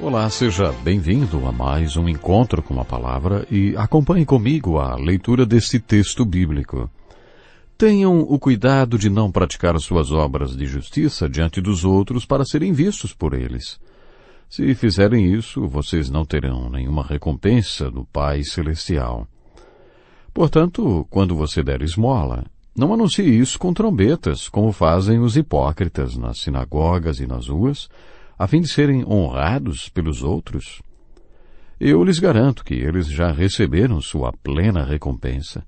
Olá, seja bem-vindo a mais um encontro com a palavra e acompanhe comigo a leitura deste texto bíblico. Tenham o cuidado de não praticar suas obras de justiça diante dos outros para serem vistos por eles. Se fizerem isso, vocês não terão nenhuma recompensa do Pai Celestial. Portanto, quando você der esmola, não anuncie isso com trombetas, como fazem os hipócritas nas sinagogas e nas ruas, a fim de serem honrados pelos outros. Eu lhes garanto que eles já receberam sua plena recompensa.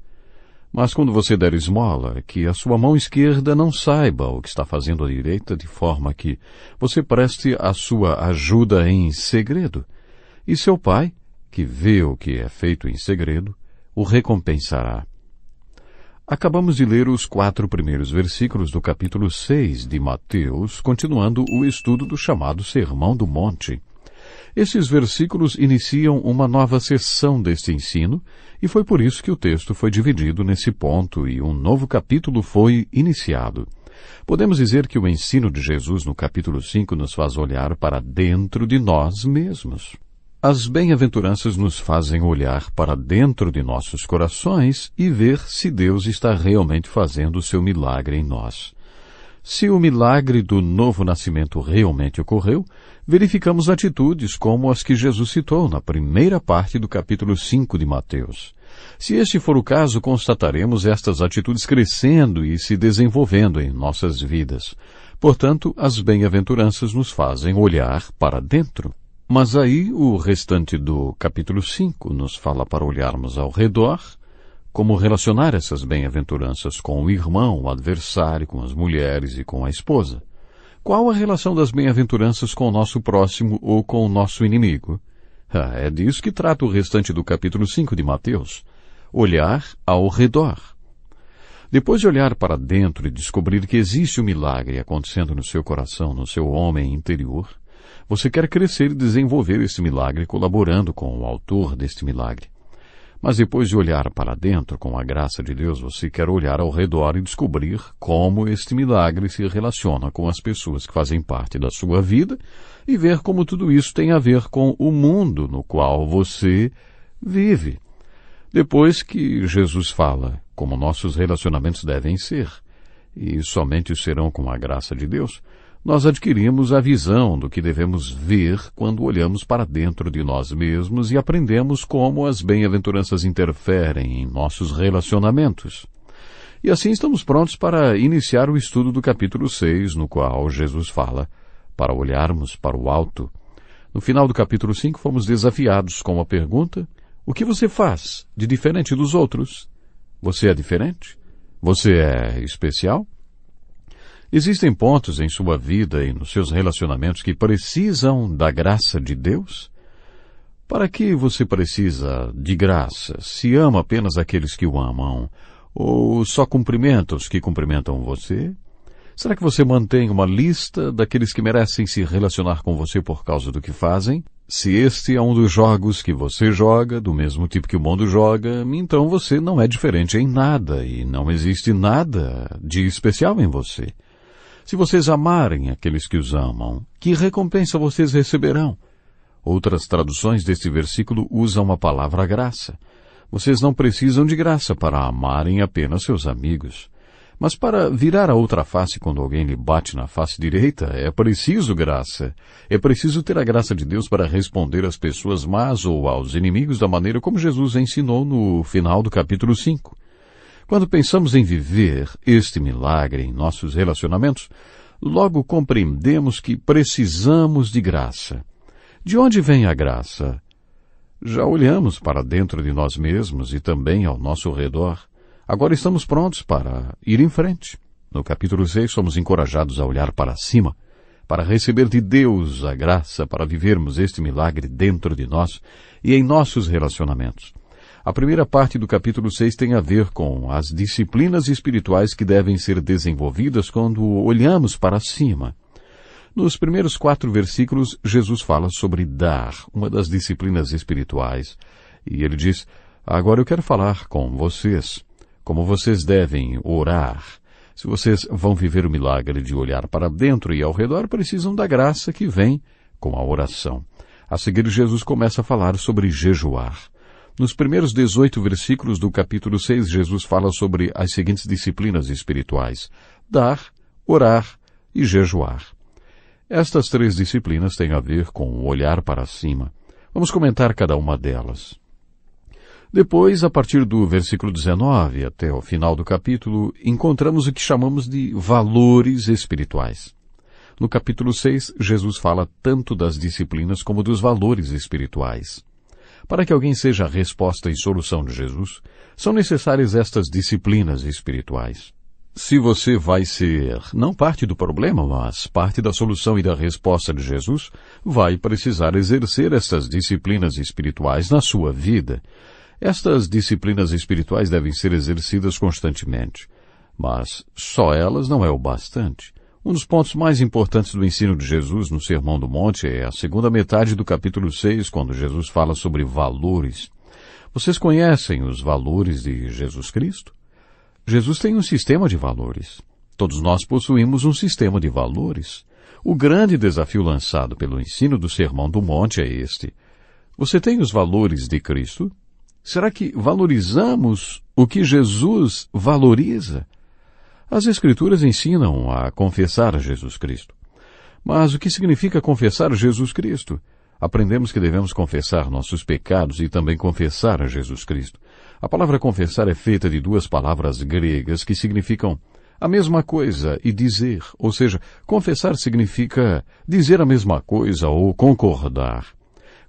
Mas quando você der esmola, que a sua mão esquerda não saiba o que está fazendo a direita, de forma que você preste a sua ajuda em segredo. E seu Pai, que vê o que é feito em segredo, o recompensará. Acabamos de ler os 4 primeiros versículos do capítulo 6 de Mateus, continuando o estudo do chamado Sermão do Monte. Esses versículos iniciam uma nova sessão deste ensino, e foi por isso que o texto foi dividido nesse ponto e um novo capítulo foi iniciado. Podemos dizer que o ensino de Jesus no capítulo 5 nos faz olhar para dentro de nós mesmos. As bem-aventuranças nos fazem olhar para dentro de nossos corações e ver se Deus está realmente fazendo o seu milagre em nós. Se o milagre do novo nascimento realmente ocorreu, verificamos atitudes como as que Jesus citou na primeira parte do capítulo 5 de Mateus. Se este for o caso, constataremos estas atitudes crescendo e se desenvolvendo em nossas vidas. Portanto, as bem-aventuranças nos fazem olhar para dentro. Mas aí o restante do capítulo 5 nos fala para olharmos ao redor, como relacionar essas bem-aventuranças com o irmão, o adversário, com as mulheres e com a esposa. Qual a relação das bem-aventuranças com o nosso próximo ou com o nosso inimigo? É disso que trata o restante do capítulo 5 de Mateus. Olhar ao redor. Depois de olhar para dentro e descobrir que existe um milagre acontecendo no seu coração, no seu homem interior, você quer crescer e desenvolver esse milagre colaborando com o autor deste milagre. Mas depois de olhar para dentro com a graça de Deus, você quer olhar ao redor e descobrir como este milagre se relaciona com as pessoas que fazem parte da sua vida e ver como tudo isso tem a ver com o mundo no qual você vive. Depois que Jesus fala como nossos relacionamentos devem ser, e somente o serão com a graça de Deus, nós adquirimos a visão do que devemos ver quando olhamos para dentro de nós mesmos e aprendemos como as bem-aventuranças interferem em nossos relacionamentos. E assim estamos prontos para iniciar o estudo do capítulo 6, no qual Jesus fala para olharmos para o alto. No final do capítulo 5, fomos desafiados com a pergunta: o que você faz de diferente dos outros? Você é diferente? Você é especial? Existem pontos em sua vida e nos seus relacionamentos que precisam da graça de Deus? Para que você precisa de graça? Se ama apenas aqueles que o amam? Ou só cumprimenta os que cumprimentam você? Será que você mantém uma lista daqueles que merecem se relacionar com você por causa do que fazem? Se este é um dos jogos que você joga, do mesmo tipo que o mundo joga, então você não é diferente em nada e não existe nada de especial em você. Se vocês amarem aqueles que os amam, que recompensa vocês receberão? Outras traduções deste versículo usam a palavra graça. Vocês não precisam de graça para amarem apenas seus amigos. Mas para virar a outra face quando alguém lhe bate na face direita, é preciso graça. É preciso ter a graça de Deus para responder às pessoas más ou aos inimigos da maneira como Jesus ensinou no final do capítulo 5. Quando pensamos em viver este milagre em nossos relacionamentos, logo compreendemos que precisamos de graça. De onde vem a graça? Já olhamos para dentro de nós mesmos e também ao nosso redor. Agora estamos prontos para ir em frente. No capítulo 6, somos encorajados a olhar para cima, para receber de Deus a graça para vivermos este milagre dentro de nós e em nossos relacionamentos. A primeira parte do capítulo 6 tem a ver com as disciplinas espirituais que devem ser desenvolvidas quando olhamos para cima. Nos primeiros 4 versículos, Jesus fala sobre dar, uma das disciplinas espirituais. E ele diz: agora eu quero falar com vocês, como vocês devem orar. Se vocês vão viver o milagre de olhar para dentro e ao redor, precisam da graça que vem com a oração. A seguir, Jesus começa a falar sobre jejuar. Nos primeiros 18 versículos do capítulo 6, Jesus fala sobre as seguintes disciplinas espirituais: dar, orar e jejuar. Estas 3 disciplinas têm a ver com o olhar para cima. Vamos comentar cada uma delas. Depois, a partir do versículo 19 até o final do capítulo, encontramos o que chamamos de valores espirituais. No capítulo 6, Jesus fala tanto das disciplinas como dos valores espirituais. Para que alguém seja a resposta e solução de Jesus, são necessárias estas disciplinas espirituais. Se você vai ser não parte do problema, mas parte da solução e da resposta de Jesus, vai precisar exercer estas disciplinas espirituais na sua vida. Estas disciplinas espirituais devem ser exercidas constantemente, mas só elas não é o bastante. Um dos pontos mais importantes do ensino de Jesus no Sermão do Monte é a segunda metade do capítulo 6, quando Jesus fala sobre valores. Vocês conhecem os valores de Jesus Cristo? Jesus tem um sistema de valores. Todos nós possuímos um sistema de valores. O grande desafio lançado pelo ensino do Sermão do Monte é este. Você tem os valores de Cristo? Será que valorizamos o que Jesus valoriza? As Escrituras ensinam a confessar a Jesus Cristo. Mas o que significa confessar a Jesus Cristo? Aprendemos que devemos confessar nossos pecados e também confessar a Jesus Cristo. A palavra confessar é feita de 2 palavras gregas que significam a mesma coisa e dizer, ou seja, confessar significa dizer a mesma coisa ou concordar.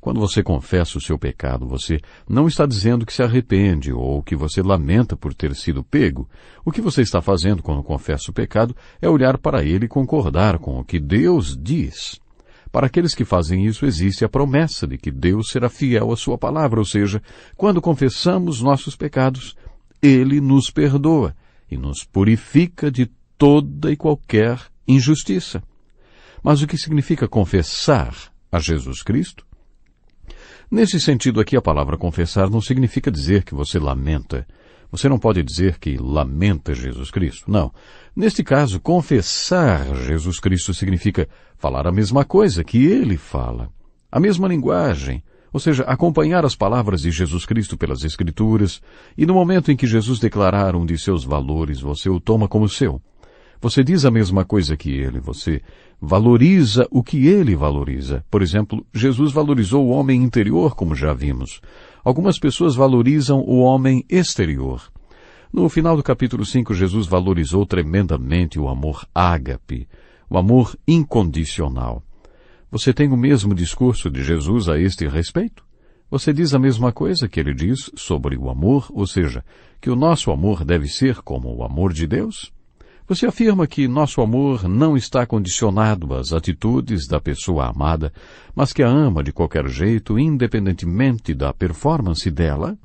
Quando você confessa o seu pecado, você não está dizendo que se arrepende ou que você lamenta por ter sido pego. O que você está fazendo quando confessa o pecado é olhar para ele e concordar com o que Deus diz. Para aqueles que fazem isso, existe a promessa de que Deus será fiel à sua palavra, ou seja, quando confessamos nossos pecados, Ele nos perdoa e nos purifica de toda e qualquer injustiça. Mas o que significa confessar a Jesus Cristo? Nesse sentido aqui, a palavra confessar não significa dizer que você lamenta. Você não pode dizer que lamenta Jesus Cristo. Não. Neste caso, confessar Jesus Cristo significa falar a mesma coisa que Ele fala. A mesma linguagem. Ou seja, acompanhar as palavras de Jesus Cristo pelas Escrituras, e no momento em que Jesus declarar um de seus valores, você o toma como seu. Você diz a mesma coisa que Ele, você valoriza o que Ele valoriza. Por exemplo, Jesus valorizou o homem interior, como já vimos. Algumas pessoas valorizam o homem exterior. No final do capítulo 5, Jesus valorizou tremendamente o amor ágape, o amor incondicional. Você tem o mesmo discurso de Jesus a este respeito? Você diz a mesma coisa que Ele diz sobre o amor, ou seja, que o nosso amor deve ser como o amor de Deus? Você afirma que nosso amor não está condicionado às atitudes da pessoa amada, mas que a ama de qualquer jeito, independentemente da performance dela?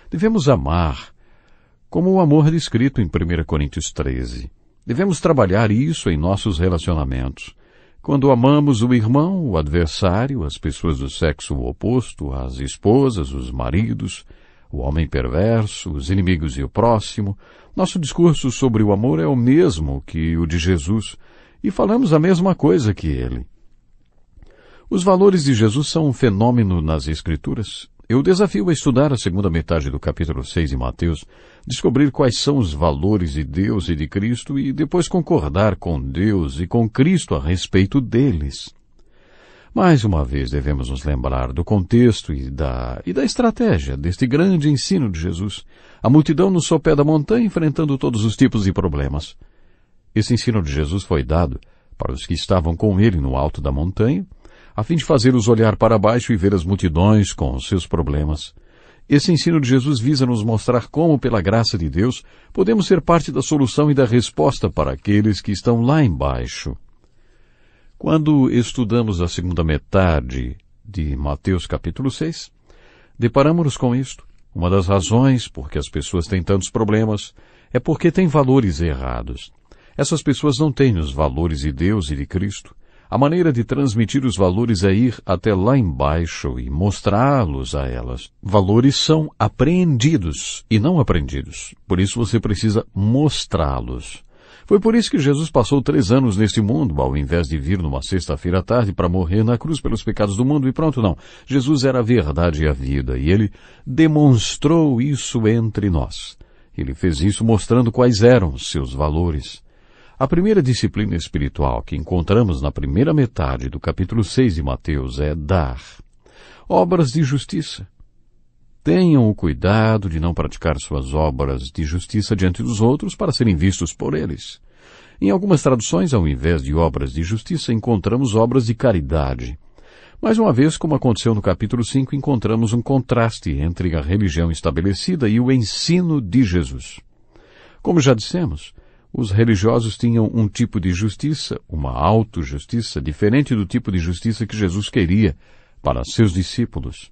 Devemos amar como o amor descrito em 1 Coríntios 13. Devemos trabalhar isso em nossos relacionamentos. Quando amamos o irmão, o adversário, as pessoas do sexo oposto, as esposas, os maridos, o homem perverso, os inimigos e o próximo, nosso discurso sobre o amor é o mesmo que o de Jesus e falamos a mesma coisa que Ele. Os valores de Jesus são um fenômeno nas Escrituras. Eu desafio a estudar a segunda metade do capítulo 6 de Mateus, descobrir quais são os valores de Deus e de Cristo e depois concordar com Deus e com Cristo a respeito deles. Mais uma vez devemos nos lembrar do contexto e da estratégia deste grande ensino de Jesus. A multidão no sopé da montanha enfrentando todos os tipos de problemas. Esse ensino de Jesus foi dado para os que estavam com ele no alto da montanha, a fim de fazê-los olhar para baixo e ver as multidões com os seus problemas. Esse ensino de Jesus visa nos mostrar como, pela graça de Deus, podemos ser parte da solução e da resposta para aqueles que estão lá embaixo. Quando estudamos a segunda metade de Mateus capítulo 6, deparamos-nos com isto. Uma das razões por que as pessoas têm tantos problemas é porque têm valores errados. Essas pessoas não têm os valores de Deus e de Cristo. A maneira de transmitir os valores é ir até lá embaixo e mostrá-los a elas. Valores são apreendidos e não aprendidos. Por isso você precisa mostrá-los. Foi por isso que Jesus passou 3 anos neste mundo, ao invés de vir numa sexta-feira à tarde para morrer na cruz pelos pecados do mundo e pronto, não. Jesus era a verdade e a vida, e ele demonstrou isso entre nós. Ele fez isso mostrando quais eram seus valores. A primeira disciplina espiritual que encontramos na primeira metade do capítulo 6 de Mateus é dar. Obras de justiça. Tenham o cuidado de não praticar suas obras de justiça diante dos outros para serem vistos por eles. Em algumas traduções, ao invés de obras de justiça, encontramos obras de caridade. Mais uma vez, como aconteceu no capítulo 5, encontramos um contraste entre a religião estabelecida e o ensino de Jesus. Como já dissemos, os religiosos tinham um tipo de justiça, uma autojustiça, diferente do tipo de justiça que Jesus queria para seus discípulos.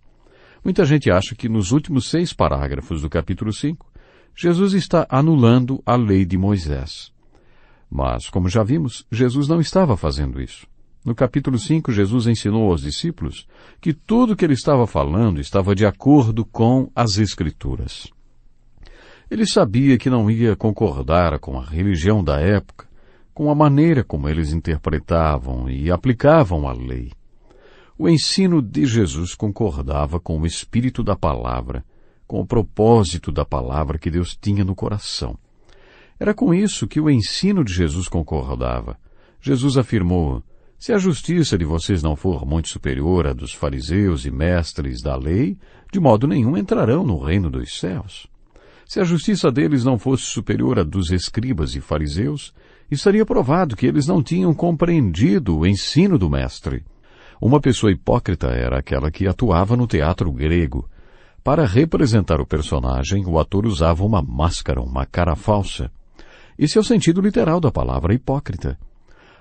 Muita gente acha que nos últimos 6 parágrafos do capítulo 5, Jesus está anulando a lei de Moisés. Mas, como já vimos, Jesus não estava fazendo isso. No capítulo 5, Jesus ensinou aos discípulos que tudo o que ele estava falando estava de acordo com as Escrituras. Ele sabia que não ia concordar com a religião da época, com a maneira como eles interpretavam e aplicavam a lei. O ensino de Jesus concordava com o espírito da palavra, com o propósito da palavra que Deus tinha no coração. Era com isso que o ensino de Jesus concordava. Jesus afirmou: se a justiça de vocês não for muito superior à dos fariseus e mestres da lei, de modo nenhum entrarão no reino dos céus. Se a justiça deles não fosse superior à dos escribas e fariseus, estaria provado que eles não tinham compreendido o ensino do mestre. Uma pessoa hipócrita era aquela que atuava no teatro grego. Para representar o personagem, o ator usava uma máscara, uma cara falsa. Esse é o sentido literal da palavra hipócrita.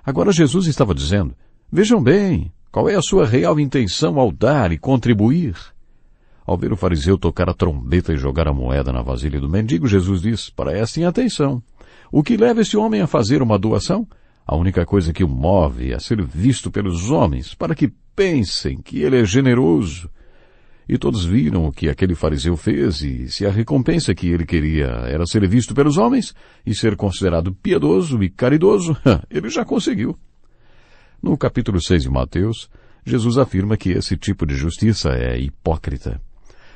Agora Jesus estava dizendo: vejam bem, qual é a sua real intenção ao dar e contribuir? Ao ver o fariseu tocar a trombeta e jogar a moeda na vasilha do mendigo, Jesus diz: prestem atenção. O que leva esse homem a fazer uma doação? A única coisa que o move é ser visto pelos homens, para que pensem que ele é generoso. E todos viram o que aquele fariseu fez, e se a recompensa que ele queria era ser visto pelos homens e ser considerado piedoso e caridoso, ele já conseguiu. No capítulo 6 de Mateus, Jesus afirma que esse tipo de justiça é hipócrita.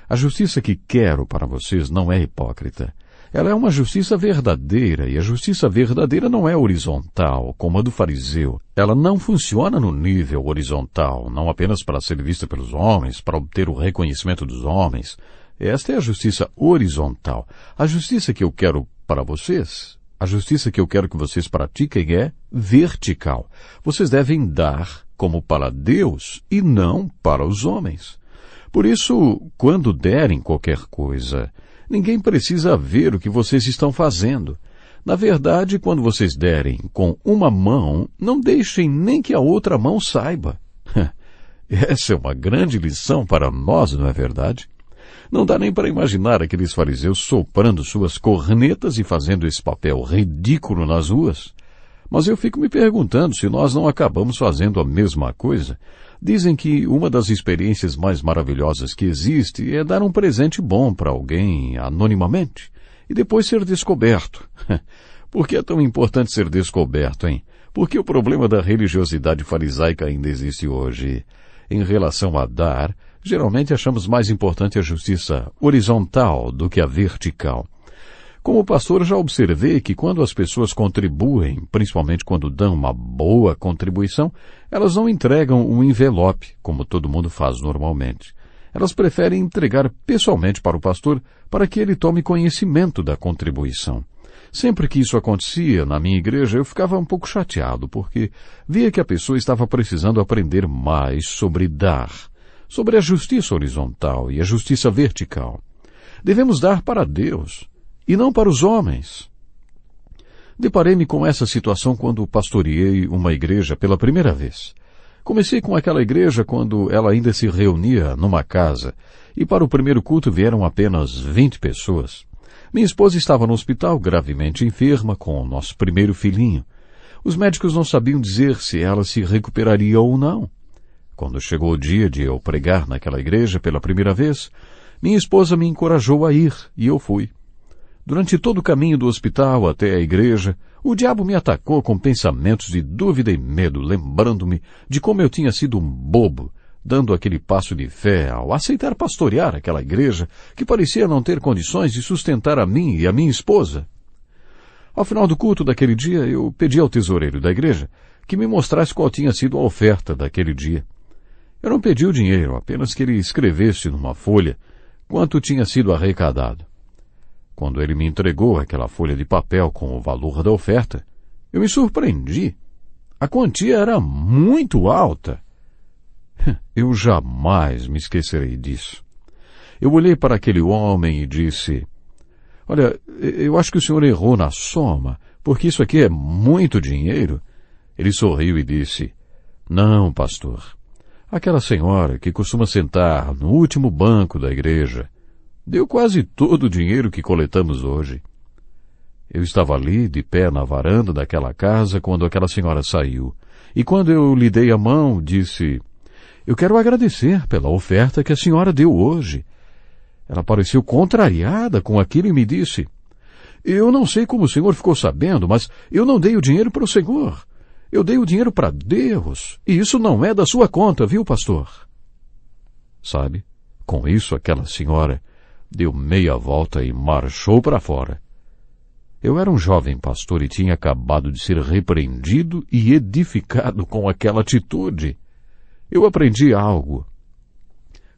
A justiça que quero para vocês não é hipócrita. Ela é uma justiça verdadeira, e a justiça verdadeira não é horizontal, como a do fariseu. Ela não funciona no nível horizontal, não apenas para ser vista pelos homens, para obter o reconhecimento dos homens. Esta é a justiça horizontal. A justiça que eu quero para vocês, a justiça que eu quero que vocês pratiquem é vertical. Vocês devem dar como para Deus e não para os homens. Por isso, quando derem qualquer coisa, ninguém precisa ver o que vocês estão fazendo. Na verdade, quando vocês derem com uma mão, não deixem nem que a outra mão saiba. Essa é uma grande lição para nós, não é verdade? Não dá nem para imaginar aqueles fariseus soprando suas cornetas e fazendo esse papel ridículo nas ruas. Mas eu fico me perguntando se nós não acabamos fazendo a mesma coisa. Dizem que uma das experiências mais maravilhosas que existe é dar um presente bom para alguém anonimamente e depois ser descoberto. Por que é tão importante ser descoberto, hein? Porque o problema da religiosidade farisaica ainda existe hoje. Em relação a dar, geralmente achamos mais importante a justiça horizontal do que a vertical. Como pastor, já observei que quando as pessoas contribuem, principalmente quando dão uma boa contribuição, elas não entregam um envelope, como todo mundo faz normalmente. Elas preferem entregar pessoalmente para o pastor para que ele tome conhecimento da contribuição. Sempre que isso acontecia na minha igreja, eu ficava um pouco chateado, porque via que a pessoa estava precisando aprender mais sobre dar, sobre a justiça horizontal e a justiça vertical. Devemos dar para Deus e não para os homens. Deparei-me com essa situação quando pastoreei uma igreja pela primeira vez. Comecei com aquela igreja quando ela ainda se reunia numa casa, e para o primeiro culto vieram apenas 20 pessoas. Minha esposa estava no hospital, gravemente enferma, com o nosso primeiro filhinho. Os médicos não sabiam dizer se ela se recuperaria ou não. Quando chegou o dia de eu pregar naquela igreja pela primeira vez, minha esposa me encorajou a ir, e eu fui. Durante todo o caminho do hospital até a igreja, o diabo me atacou com pensamentos de dúvida e medo, lembrando-me de como eu tinha sido um bobo, dando aquele passo de fé ao aceitar pastorear aquela igreja que parecia não ter condições de sustentar a mim e a minha esposa. Ao final do culto daquele dia, eu pedi ao tesoureiro da igreja que me mostrasse qual tinha sido a oferta daquele dia. Eu não pedi o dinheiro, apenas que ele escrevesse numa folha quanto tinha sido arrecadado. Quando ele me entregou aquela folha de papel com o valor da oferta, eu me surpreendi. A quantia era muito alta. Eu jamais me esquecerei disso. Eu olhei para aquele homem e disse: olha, eu acho que o senhor errou na soma, porque isso aqui é muito dinheiro. Ele sorriu e disse: não, pastor. Aquela senhora que costuma sentar no último banco da igreja deu quase todo o dinheiro que coletamos hoje. Eu estava ali, de pé na varanda daquela casa, quando aquela senhora saiu. E quando eu lhe dei a mão, disse: eu quero agradecer pela oferta que a senhora deu hoje. Ela pareceu contrariada com aquilo e me disse: eu não sei como o senhor ficou sabendo, mas eu não dei o dinheiro para o senhor. Eu dei o dinheiro para Deus, e isso não é da sua conta, viu, pastor? Sabe, com isso aquela senhora deu meia volta e marchou para fora. Eu era um jovem pastor e tinha acabado de ser repreendido e edificado com aquela atitude. Eu aprendi algo.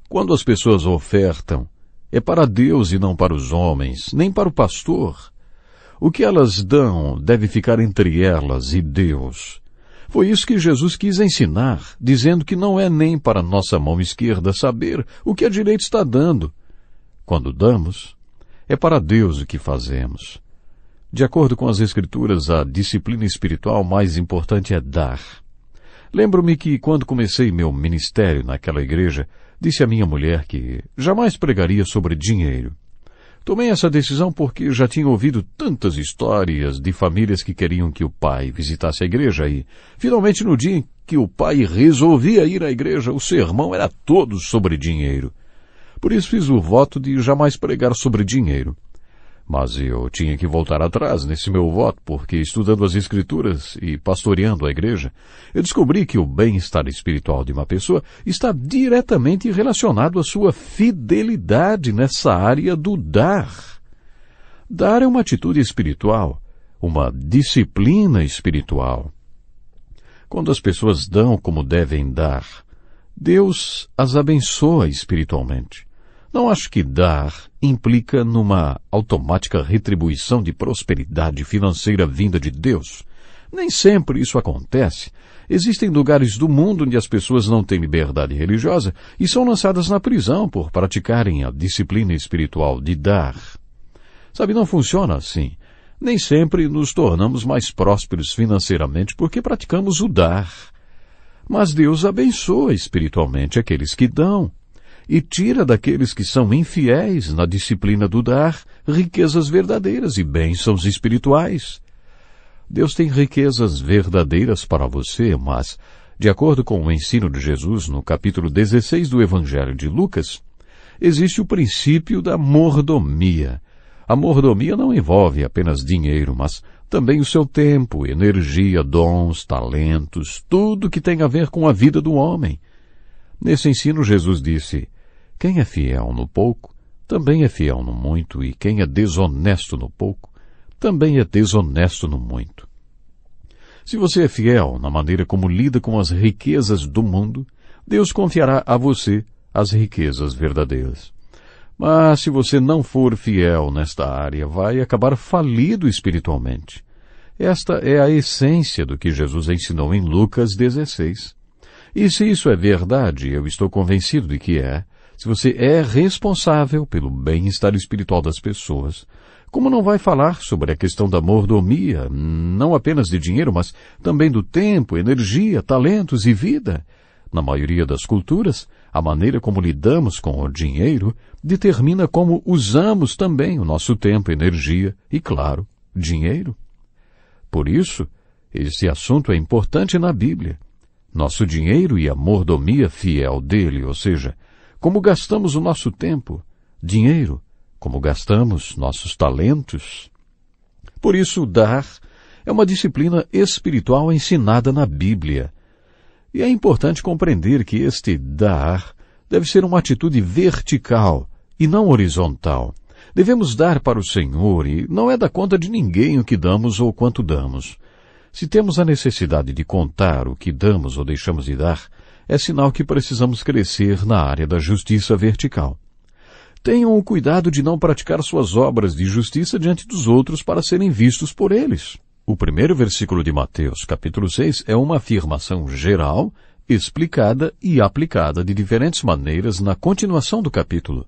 Quando as pessoas ofertam, é para Deus e não para os homens, nem para o pastor. O que elas dão deve ficar entre elas e Deus. Foi isso que Jesus quis ensinar, dizendo que não é nem para nossa mão esquerda saber o que a direita está dando. Quando damos, é para Deus o que fazemos. De acordo com as Escrituras, a disciplina espiritual mais importante é dar. Lembro-me que, quando comecei meu ministério naquela igreja, disse à minha mulher que jamais pregaria sobre dinheiro. Tomei essa decisão porque já tinha ouvido tantas histórias de famílias que queriam que o pai visitasse a igreja e, finalmente, no dia em que o pai resolvia ir à igreja, o sermão era todo sobre dinheiro. Por isso fiz o voto de jamais pregar sobre dinheiro. Mas eu tinha que voltar atrás nesse meu voto, porque estudando as Escrituras e pastoreando a igreja, eu descobri que o bem-estar espiritual de uma pessoa está diretamente relacionado à sua fidelidade nessa área do dar. Dar é uma atitude espiritual, uma disciplina espiritual. Quando as pessoas dão como devem dar, Deus as abençoa espiritualmente. Não acho que dar implica numa automática retribuição de prosperidade financeira vinda de Deus. Nem sempre isso acontece. Existem lugares do mundo onde as pessoas não têm liberdade religiosa e são lançadas na prisão por praticarem a disciplina espiritual de dar. Sabe, não funciona assim. Nem sempre nos tornamos mais prósperos financeiramente porque praticamos o dar. Mas Deus abençoa espiritualmente aqueles que dão. E tira daqueles que são infiéis na disciplina do dar riquezas verdadeiras e bênçãos espirituais. Deus tem riquezas verdadeiras para você, mas, de acordo com o ensino de Jesus no capítulo 16 do Evangelho de Lucas, existe o princípio da mordomia. A mordomia não envolve apenas dinheiro, mas também o seu tempo, energia, dons, talentos, tudo que tem a ver com a vida do homem. Nesse ensino, Jesus disse: quem é fiel no pouco, também é fiel no muito, e quem é desonesto no pouco, também é desonesto no muito. Se você é fiel na maneira como lida com as riquezas do mundo, Deus confiará a você as riquezas verdadeiras. Mas se você não for fiel nesta área, vai acabar falido espiritualmente. Esta é a essência do que Jesus ensinou em Lucas 16. E se isso é verdade, eu estou convencido de que é, se você é responsável pelo bem-estar espiritual das pessoas, como não vai falar sobre a questão da mordomia, não apenas de dinheiro, mas também do tempo, energia, talentos e vida? Na maioria das culturas, a maneira como lidamos com o dinheiro determina como usamos também o nosso tempo, energia e, claro, dinheiro. Por isso, esse assunto é importante na Bíblia. Nosso dinheiro e a mordomia fiel dele, ou seja, como gastamos o nosso tempo, dinheiro, como gastamos nossos talentos. Por isso, dar é uma disciplina espiritual ensinada na Bíblia. E é importante compreender que este dar deve ser uma atitude vertical e não horizontal. Devemos dar para o Senhor e não é da conta de ninguém o que damos ou quanto damos. Se temos a necessidade de contar o que damos ou deixamos de dar, é sinal que precisamos crescer na área da justiça vertical. Tenham o cuidado de não praticar suas obras de justiça diante dos outros para serem vistos por eles. O primeiro versículo de Mateus, capítulo 6, é uma afirmação geral, explicada e aplicada de diferentes maneiras na continuação do capítulo.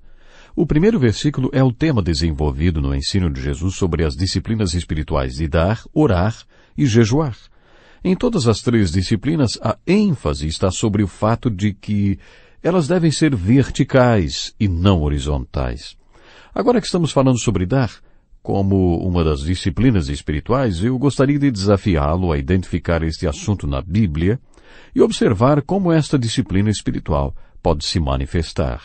O primeiro versículo é o tema desenvolvido no ensino de Jesus sobre as disciplinas espirituais de dar, orar e jejuar. Em todas as três disciplinas, a ênfase está sobre o fato de que elas devem ser verticais e não horizontais. Agora que estamos falando sobre dar, como uma das disciplinas espirituais, eu gostaria de desafiá-lo a identificar este assunto na Bíblia e observar como esta disciplina espiritual pode se manifestar.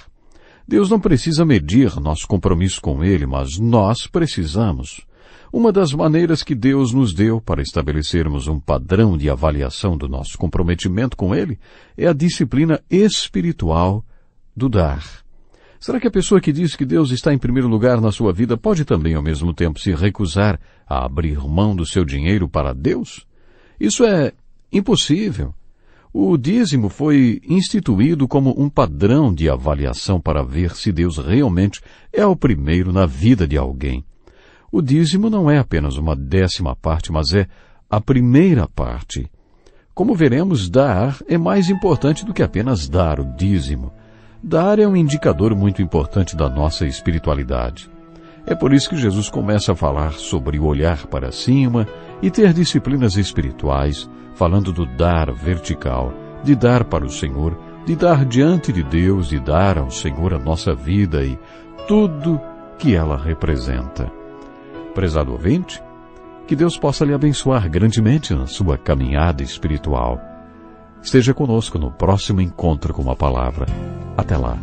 Deus não precisa medir nosso compromisso com Ele, mas nós precisamos. Uma das maneiras que Deus nos deu para estabelecermos um padrão de avaliação do nosso comprometimento com Ele é a disciplina espiritual do dar. Será que a pessoa que diz que Deus está em primeiro lugar na sua vida pode também ao mesmo tempo se recusar a abrir mão do seu dinheiro para Deus? Isso é impossível. O dízimo foi instituído como um padrão de avaliação para ver se Deus realmente é o primeiro na vida de alguém. O dízimo não é apenas uma 10ª parte, mas é a primeira parte. Como veremos, dar é mais importante do que apenas dar o dízimo. Dar é um indicador muito importante da nossa espiritualidade. É por isso que Jesus começa a falar sobre o olhar para cima e ter disciplinas espirituais, falando do dar vertical, de dar para o Senhor, de dar diante de Deus, de dar ao Senhor a nossa vida e tudo que ela representa. Prezado ouvinte, que Deus possa lhe abençoar grandemente na sua caminhada espiritual. Esteja conosco no próximo encontro com a palavra. Até lá.